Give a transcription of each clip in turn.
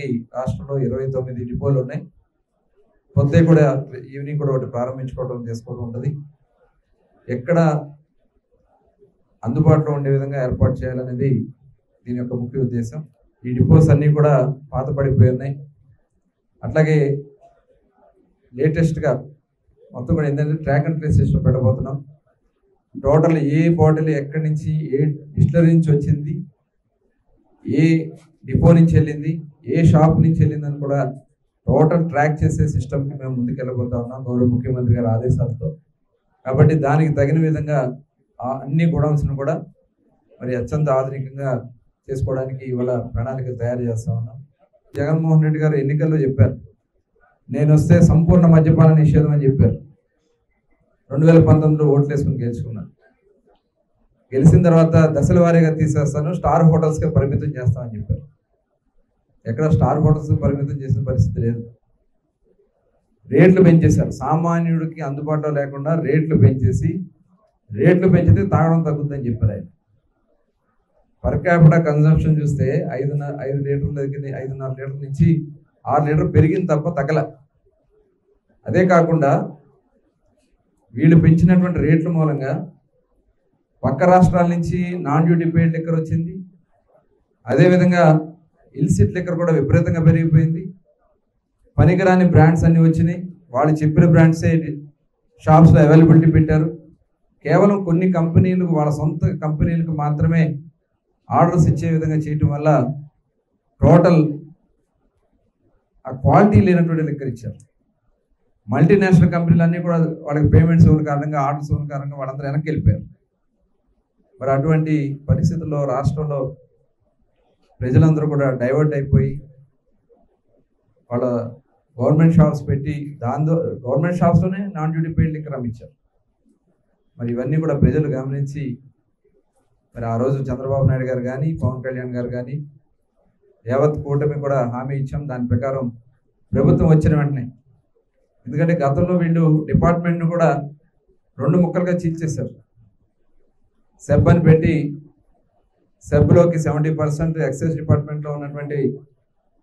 ఇప్పటికీ రాష్ట్రంలో 29 డిపోలు ఉన్నాయి. పొద్దునే కూడా ఈవినింగ్ కూడా ఒకటి ప్రారంభించుకోవడం చేసుకోవడం ఉంటుంది. ఎక్కడ అందుబాటులో ఉండే విధంగా ఏర్పాటు చేయాలనేది దీని యొక్క ముఖ్య ఉద్దేశం. ఈ డిపోస్ అన్నీ కూడా పాత పడిపోయి ఉన్నాయి. అట్లాగే లేటెస్ట్గా మొత్తం కూడా ఏంటంటే ట్రాక్ అండ్ ట్రేస్ సిస్టమ్ పెట్టబోతున్నాం. టోటల్ ఏ బాటిల్ ఎక్కడి నుంచి, ఏ డిస్టిలరీ నుంచి వచ్చింది, ఏ డిపో నుంచి వెళ్ళింది, ఏ షాప్ నుంచి వెళ్ళిందని కూడా టోటల్ ట్రాక్ చేసే సిస్టమ్కి మేము ముందుకెళ్ళబోతా ఉన్నాం గౌరవ ముఖ్యమంత్రి గారి ఆదేశాలతో. కాబట్టి దానికి తగిన విధంగా అన్ని గోడౌన్స్ను కూడా మరి అత్యంత ఆధునికంగా చేసుకోవడానికి ఇవాళ ప్రణాళిక తయారు చేస్తా ఉన్నాం. జగన్మోహన్ రెడ్డి గారు ఎన్నికల్లో చెప్పారు, నేను వస్తే సంపూర్ణ మద్యపాన నిషేధం అని చెప్పారు. 2019లో ఓట్లు వేసుకుని గెలుచుకున్నారు. గెలిచిన తర్వాత దశల వారీగా తీసేస్తాను, స్టార్ హోటల్స్కే పరిమితం చేస్తామని చెప్పారు. ఎక్కడ స్టార్ హోటల్స్ పరిమితం చేసిన పరిస్థితి లేదు. రేట్లు పెంచేశారు. సామాన్యుడికి అందుబాటులో లేకుండా రేట్లు పెంచితే తాగడం తగ్గుతుందని చెప్పారు ఆయన. పర్ క్యాపిటా కన్సంప్షన్ చూస్తే 5 లీటర్ల దగ్గర 5.5 లీటర్ల నుంచి 6 లీటర్లు పెరిగింది తప్ప తగ్గల. అదే కాకుండా వీళ్ళు పెంచినటువంటి రేట్ల మూలంగా పక్క రాష్ట్రాల నుంచి నాన్ డ్యూటీ పెయిడ్ లిక్కర్ వచ్చింది. అదేవిధంగా ఇల్సిట్ లిక్కర్ కూడా విపరీతంగా పెరిగిపోయింది. పనికిరాని బ్రాండ్స్ అన్నీ వచ్చినాయి. వాళ్ళు చెప్పిన బ్రాండ్సే షాప్స్లో అవైలబిలిటీ పెట్టారు. కేవలం కొన్ని కంపెనీలు వాళ్ళ సొంత కంపెనీలకు మాత్రమే ఆర్డర్స్ ఇచ్చే విధంగా చేయటం వల్ల టోటల్ ఆ క్వాలిటీ లేనటువంటి లిక్కర్ ఇచ్చారు. మల్టీనేషనల్ కంపెనీలు అన్నీ కూడా వాళ్ళకి పేమెంట్స్ ఇవ్వని కారణంగా, ఆర్డర్స్ ఇవ్వని కారణంగా వాళ్ళందరూ వెనక్కి వెళ్ళిపోయారు. మరి అటువంటి పరిస్థితుల్లో రాష్ట్రంలో ప్రజలందరూ కూడా డైవర్ట్ అయిపోయి వాళ్ళ గవర్నమెంట్ షాప్స్ పెట్టి గవర్నమెంట్ షాప్స్లోనే నాన్ డ్యూటీ పెయిడ్ లిక్కర్ అమ్మించారు. మరి ఇవన్నీ కూడా ప్రజలు గమనించి మరి ఆ రోజు చంద్రబాబు నాయుడు గారు కానీ, పవన్ కళ్యాణ్ గారు కానీ, యావత్ కూటమి కూడా హామీ ఇచ్చాం. దాని ప్రకారం ప్రభుత్వం వచ్చిన వెంటనే, ఎందుకంటే గతంలో వీళ్ళు డిపార్ట్మెంట్ను కూడా 2 ముక్కలుగా చీల్చేశారు. సెబ్ అని పెట్టి సెబ్లోకి 70% ఎక్సైజ్ డిపార్ట్మెంట్లో ఉన్నటువంటి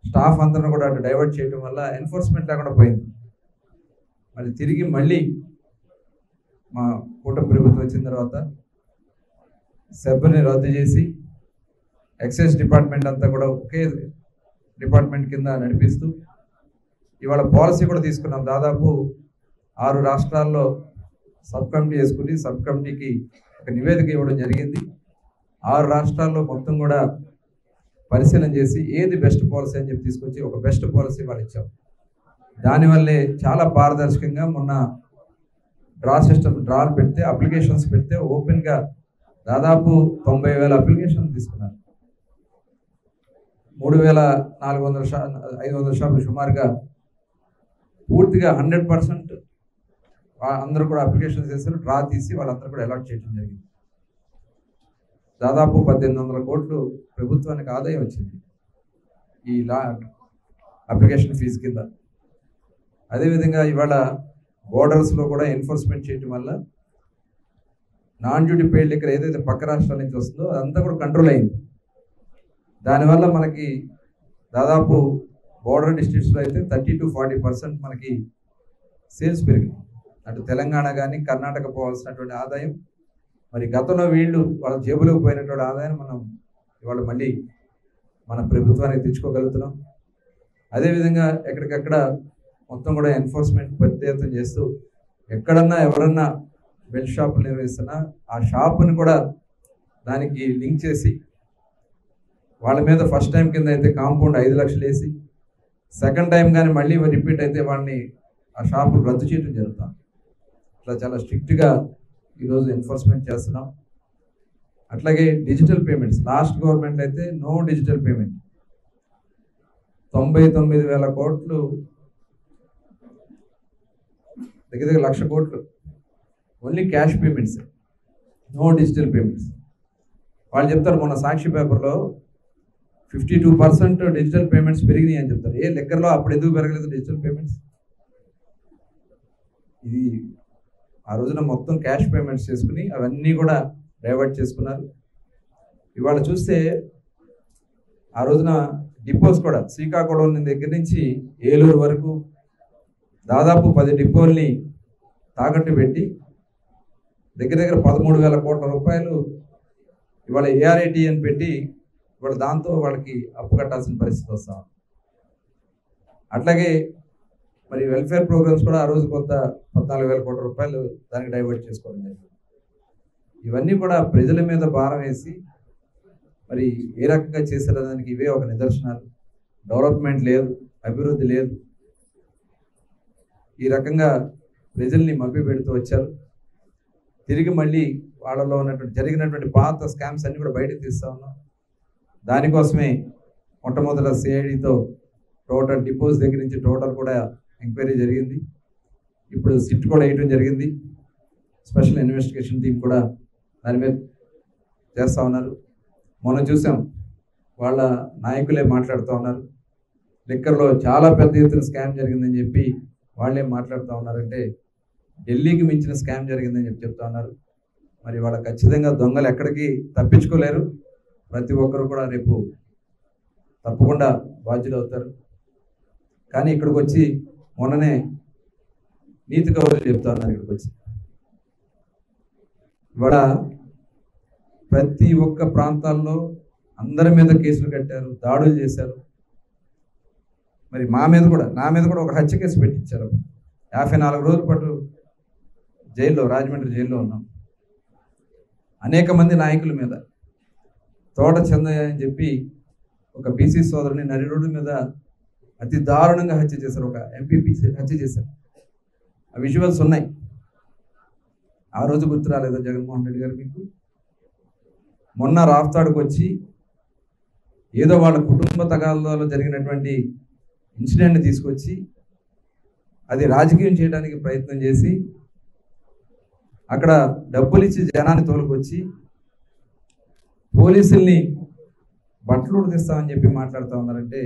స్టాఫ్ అందరిని కూడా అటు డైవర్ట్ చేయడం వల్ల ఎన్ఫోర్స్మెంట్ లేకుండా పోయింది. మళ్ళీ మా కూటమి ప్రభుత్వం వచ్చిన తర్వాత సెబ్ని రద్దు చేసి ఎక్సైజ్ డిపార్ట్మెంట్ అంతా కూడా ఒకే డిపార్ట్మెంట్ కింద నడిపిస్తూ ఇవాళ పాలసీ కూడా తీసుకున్నాం. దాదాపు 6 రాష్ట్రాల్లో సబ్ కమిటీ వేసుకుని సబ్ కమిటీకి ఒక నివేదిక ఇవ్వడం జరిగింది. 6 రాష్ట్రాల్లో మొత్తం కూడా పరిశీలన చేసి ఏది బెస్ట్ పాలసీ అని చెప్పి తీసుకొచ్చి ఒక బెస్ట్ పాలసీ వాళ్ళు ఇచ్చాం. దానివల్లే చాలా పారదర్శకంగా మొన్న డ్రాలు పెడితే, అప్లికేషన్స్ పెడితే ఓపెన్గా దాదాపు 90,000 అప్లికేషన్స్ తీసుకున్నారు. 3,500 షాపులు సుమారుగా పూర్తిగా 100% అందరూ కూడా అప్లికేషన్స్ చేశారు. డ్రా తీసి వాళ్ళందరూ కూడా అలాట్ చేయడం జరిగింది. దాదాపు 1,800 కోట్లు ప్రభుత్వానికి ఆదాయం వచ్చింది ఈ అప్లికేషన్ ఫీజు కింద. అదేవిధంగా ఇవాళ బోర్డర్స్లో కూడా ఎన్ఫోర్స్మెంట్ చేయడం వల్ల నాన్ డ్యూటీ పెయిడ్ లిక్కర్ ఏదైతే పక్క రాష్ట్రాల నుంచి వస్తుందో అదంతా కూడా కంట్రోల్ అయింది. దానివల్ల మనకి దాదాపు బోర్డర్ డిస్ట్రిక్ట్స్లో అయితే 30 to 40% మనకి సేల్స్ పెరిగింది. అటు తెలంగాణ కానీ కర్ణాటక పోవాల్సినటువంటి ఆదాయం, మరి గతంలో వీళ్ళు వాళ్ళ జేబులోకి పోయినటువంటి ఆదాయం మనం ఇవాళ మళ్ళీ మన ప్రభుత్వానికి తెచ్చుకోగలుగుతున్నాం. అదేవిధంగా ఎక్కడికక్కడ మొత్తం కూడా ఎన్ఫోర్స్మెంట్ ప్రత్యేకం చేస్తూ ఎక్కడన్నా ఎవరన్నా బెల్ట్ షాపులు నిర్వహిస్తున్నా ఆ షాపుని కూడా దానికి లింక్ చేసి వాళ్ళ మీద ఫస్ట్ టైం కింద అయితే కాంపౌండ్ 5 లక్షలు వేసి, సెకండ్ టైం కానీ మళ్ళీ రిపీట్ అయితే వాళ్ళని ఆ షాపులు రద్దు చేయడం జరుగుతాం. ఇట్లా చాలా స్ట్రిక్ట్గా ఈరోజు ఎన్ఫోర్స్మెంట్ చేస్తున్నాం. అట్లాగే డిజిటల్ పేమెంట్స్, లాస్ట్ గవర్నమెంట్ అయితే నో డిజిటల్ పేమెంట్, 99,000 కోట్లు, దగ్గర 1,00,000 కోట్లు only cash payments, no digital payments. వాళ్ళు చెప్తారు మొన్న సాక్షి పేపర్లో 52% డిజిటల్ పేమెంట్స్ పెరిగినాయి అని చెప్తారు. లెక్కర్లో అప్పుడు ఎందుకు పెరగలేదు డిజిటల్ పేమెంట్స్? ఇది ఆ రోజున మొత్తం క్యాష్ పేమెంట్స్ చేసుకుని అవన్నీ కూడా డైవర్ట్ చేసుకున్నారు. ఇవాళ చూస్తే ఆ రోజున డిపోస్ కూడా శ్రీకాకుళం దగ్గర నుంచి ఏలూరు వరకు దాదాపు 10 డిపోల్ని తాకట్టు పెట్టి దగ్గర 13,000 కోట్ల రూపాయలు ఇవాళ ఏఆర్ఐటీ అని పెట్టి ఇవాళ దాంతో వాళ్ళకి అప్పు కట్టాల్సిన పరిస్థితి వస్తాం. అట్లాగే మరి వెల్ఫేర్ ప్రోగ్రామ్స్ కూడా ఆ రోజు కొంత 14,000 కోట్ల రూపాయలు దానికి డైవర్ట్ చేసుకోవడం జరిగింది. ఇవన్నీ కూడా ప్రజల మీద భారం వేసి మరి ఏ రకంగా చేసేదానికి ఇవే ఒక నిదర్శనాలు. డెవలప్మెంట్ లేదు, అభివృద్ధి లేదు, ఈ రకంగా ప్రజల్ని మభ్య పెడుతూ వచ్చారు. తిరిగి మళ్ళీ వాళ్ళలో ఉన్నటువంటి జరిగినటువంటి పాత స్కామ్స్ అన్ని కూడా బయటకు తీస్తూ ఉన్నాం. దానికోసమే మొట్టమొదట సిఐడితో టోటల్ డిపోస్ దగ్గర నుంచి టోటల్ కూడా ఎంక్వైరీ జరిగింది. ఇప్పుడు సిట్ కూడా వేయడం జరిగింది. స్పెషల్ ఇన్వెస్టిగేషన్ టీం కూడా దాని మీద చేస్తూ ఉన్నారు. మొన్న చూసాం, వాళ్ళ నాయకులే మాట్లాడుతూ ఉన్నారు, లిక్కర్లో చాలా పెద్ద ఎత్తున స్కామ్ జరిగిందని చెప్పి వాళ్ళే మాట్లాడుతూ ఉన్నారంటే ఢిల్లీకి మించిన స్కామ్ జరిగిందని చెప్పి చెప్తా ఉన్నారు. మరి వాళ్ళ ఖచ్చితంగా దొంగలు ఎక్కడికి తప్పించుకోలేరు. ప్రతి ఒక్కరు కూడా రేపు తప్పకుండా బాధ్యులు అవుతారు. కానీ ఇక్కడికి వచ్చి మొన్ననే నీతి కౌరులు చెప్తా ఉన్నారు. ఇక్కడికి వచ్చి ఇవాళ ప్రతి ఒక్క ప్రాంతాల్లో అందరి మీద కేసులు కట్టారు, దాడులు చేశారు. మరి నా మీద కూడా ఒక హత్య కేసు పెట్టించారు. 54 రోజుల పాటు జైల్లో, రాజమండ్రి జైల్లో ఉన్నాం. అనేక మంది నాయకుల మీద తోట చందయ్య అని చెప్పి ఒక బీసీ సోదరుని నరి రోడ్డు మీద అతి దారుణంగా హత్య చేశారు. ఒక ఎంపీపీ హత్య చేశారు. ఆ విజువల్స్ ఉన్నాయి. ఆ రోజు గుర్తు రాలేదా జగన్మోహన్ రెడ్డి గారు మీకు? మొన్న రాఫ్తాడుకు వచ్చి ఏదో వాళ్ళ కుటుంబ తగాదాలో జరిగినటువంటి ఇన్సిడెంట్ని తీసుకొచ్చి అది రాజకీయం చేయడానికి ప్రయత్నం చేసి అక్కడ డబ్బులు ఇచ్చి జనాన్ని తోలుకొచ్చి పోలీసుల్ని బట్టలు ఉడికిస్తామని చెప్పి మాట్లాడుతూ ఉన్నారంటే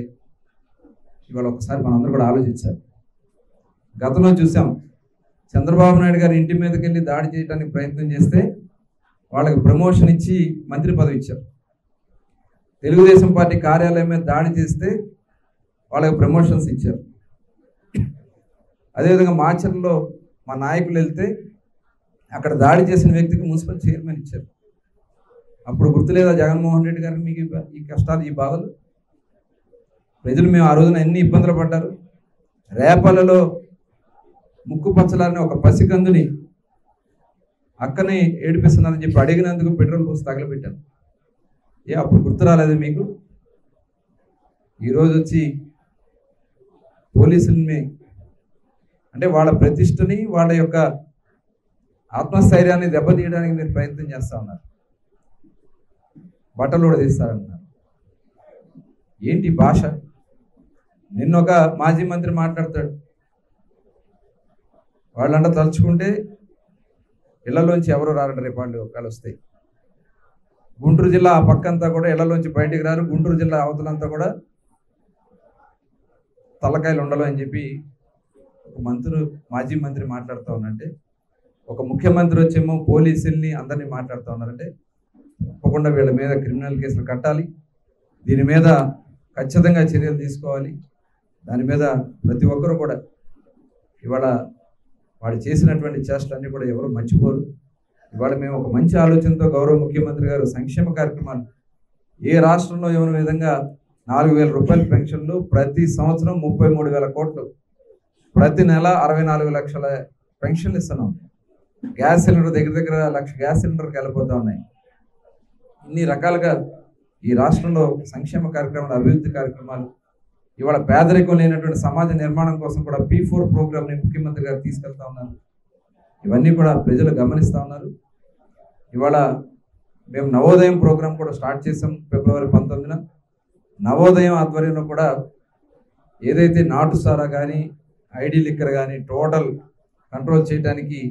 ఇవాళ ఒకసారి మనందరూ కూడా ఆలోచించాలి. గతంలో చూసాం, చంద్రబాబు నాయుడు గారి ఇంటి మీదకి వెళ్ళి దాడి చేయడానికి ప్రయత్నం చేస్తే వాళ్ళకి ప్రమోషన్ ఇచ్చి మంత్రి పదవి ఇచ్చారు. తెలుగుదేశం పార్టీ కార్యాలయం మీద దాడి చేస్తే వాళ్ళకి ప్రమోషన్స్ ఇచ్చారు. అదేవిధంగా మాచర్లలో మా నాయకులు వెళ్తే అక్కడ దాడి చేసిన వ్యక్తికి మున్సిపల్ చైర్మన్ ఇచ్చారు. అప్పుడు గుర్తులేదా జగన్మోహన్ రెడ్డి గారికి మీకు ఈ కష్టాలు, ఈ బాధలు? ప్రజలు మేము ఆ రోజున ఎన్ని ఇబ్బందులు పడ్డారు. రేపల్లలో ముక్కు పచ్చలారని ఒక పసికందుని అక్కని ఏడిపిస్తున్నారని చెప్పి అడిగినందుకు పెట్రోల్ పోసి తగలబెట్టాను. అప్పుడు గుర్తు రాలేదు మీకు? ఈరోజు వచ్చి పోలీసుల్ని అంటే వాళ్ళ ప్రతిష్టని, వాళ్ళ యొక్క ఆత్మస్థైర్యాన్ని దెబ్బతీయడానికి మీరు ప్రయత్నం చేస్తూ ఉన్నారు. బట్టలు కూడా తీస్తారంటున్నారు. ఏంటి భాష? నిన్న ఒక మాజీ మంత్రి మాట్లాడతాడు, వాళ్ళంట తలుచుకుంటే ఇళ్లలోంచి ఎవరు రారట, రేపు వాళ్ళు వస్తాయి. గుంటూరు జిల్లా ఆ పక్కంతా కూడా ఇళ్లలోంచి బయటికి రారు, గుంటూరు జిల్లా అవతలంతా కూడా తలకాయలు ఉండలు అని చెప్పి ఒక మాజీ మంత్రి మాట్లాడుతూ ఉన్నంటే, ఒక ముఖ్యమంత్రి వచ్చేమో పోలీసుల్ని అందరినీ మాట్లాడుతూ ఉన్నారంటే తప్పకుండా వీళ్ళ మీద క్రిమినల్ కేసులు కట్టాలి, దీని మీద ఖచ్చితంగా చర్యలు తీసుకోవాలి. దాని మీద ప్రతి ఒక్కరూ కూడా ఇవాళ వాడు చేసినటువంటి చేష్టలన్నీ కూడా ఎవరు మర్చిపోరు. ఇవాళ మేము ఒక మంచి ఆలోచనతో గౌరవ ముఖ్యమంత్రి గారు సంక్షేమ కార్యక్రమాలు ఏ రాష్ట్రంలో ఇవ్వని విధంగా 4,000 రూపాయల పెన్షన్లు, ప్రతి సంవత్సరం 33,000 కోట్లు, ప్రతి నెల 64 లక్షల పెన్షన్లు ఇస్తున్నాం. గ్యాస్ సిలిండర్ దగ్గర 1,00,000 గ్యాస్ సిలిండర్కి వెళ్ళిపోతూ ఉన్నాయి. ఇన్ని రకాలుగా ఈ రాష్ట్రంలో సంక్షేమ కార్యక్రమాలు, అభివృద్ధి కార్యక్రమాలు, ఇవాళ పేదరికం లేనటువంటి సమాజ నిర్మాణం కోసం కూడా P4 ప్రోగ్రామ్ని ముఖ్యమంత్రి గారు తీసుకెళ్తా ఉన్నారు. ఇవన్నీ కూడా ప్రజలు గమనిస్తూ ఉన్నారు. ఇవాళ మేము నవోదయం ప్రోగ్రాం కూడా స్టార్ట్ చేసాం ఫిబ్రవరి 19న. నవోదయం ఆధ్వర్యంలో కూడా ఏదైతే నాటు సారా కానీ, ఐడి లిక్కర్ కానీ టోటల్ కంట్రోల్ చేయడానికి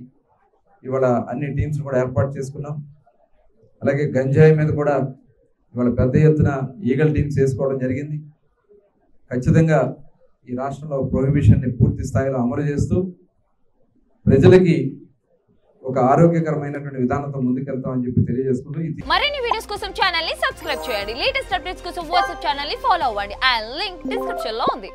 ఇవాళ అన్ని టీమ్స్ కూడా ఏర్పాటు చేసుకున్నాం. అలాగే గంజాయి మీద కూడా ఇవాళ పెద్ద ఎత్తున ఈగల్ టీమ్స్ వేసుకోవడం జరిగింది. ఖచ్చితంగా ఈ రాష్ట్రంలో ప్రొహిబిషన్ని పూర్తి స్థాయిలో అమలు చేస్తూ ప్రజలకి ఒక ఆరోగ్యకరమైనటువంటి విధానంతో ముందుకెళ్తామని చెప్పి తెలియజేసుకుంటూ మరిన్ని వీడియోస్ కోసం ఛానల్ ని సబ్స్క్రైబ్ చేయండి. లేటెస్ట్ అప్డేట్స్ కోసం వాట్సాప్ ఛానల్ ని ఫాలో అవ్వండి. ఆ లింక్ డిస్క్రిప్షన్ లో ఉంది.